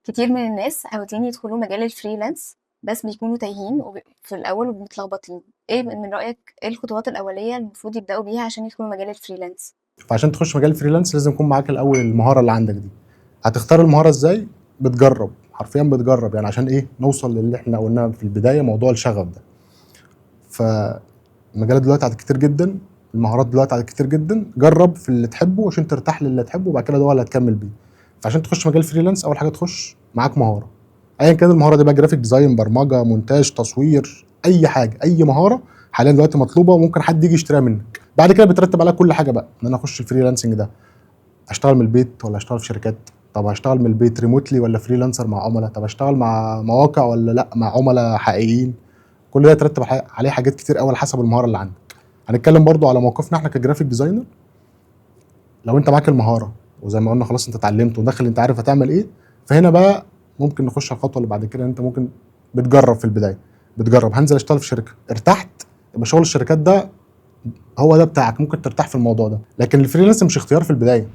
كتير من الناس عاوزين يدخلوا مجال الفريلانس، بس بيكونوا تايهين في الأول ومتلخبطين. ايه من رأيك، ايه الخطوات الأولية المفروض يبدأوا بيها عشان يدخلوا مجال الفريلانس؟ فعشان تخش مجال الفريلانس لازم يكون معاك الاول المهاره اللي عندك دي. هتختار المهاره ازاي؟ بتجرب، حرفيا بتجرب. يعني عشان ايه نوصل للي احنا قلناه في البدايه، موضوع الشغف ده. فالمجالات دلوقتي عدد كتير جدا، المهارات دلوقتي عدد كتير جدا. جرب في اللي تحبه عشان ترتاح للي تحبه، وبعد كده ده هو اللي هتكمل بيه. فعشان تخش مجال فريلانس اول حاجه تخش معاك مهاره، ايا كان المهاره دي بقى، جرافيك ديزاين، برمجه، مونتاج، تصوير، اي حاجه، اي مهاره حاليا دلوقتي مطلوبه وممكن حد يجي يشتريها منك. بعد كده بترتب عليها كل حاجه بقى، ان انا اخش الفريلانسنج ده اشتغل من البيت ولا اشتغل في شركات؟ طب هشتغل من البيت ريموتلي ولا فريلانسر مع عملاء؟ طب اشتغل مع مواقع ولا لا مع عملاء حقيقيين؟ كل ده يترتب عليه حاجات كتير قوي على حسب المهاره اللي عندك. هنتكلم برضو على موقفنا احنا كجرافيك ديزاينر. لو انت معاك المهاره وزي ما قلنا خلاص انت اتعلمت وداخل انت عارف هتعمل ايه، فهنا بقى ممكن نخش على الخطوه اللي بعد كده. انت ممكن بتجرب في البدايه، بتجرب هنزل اشتغل في شركه، ارتحت يبقى شغل الشركات ده هو ده بتاعك، ممكن ترتاح في الموضوع ده. لكن الفريلانس مش اختيار في البدايه.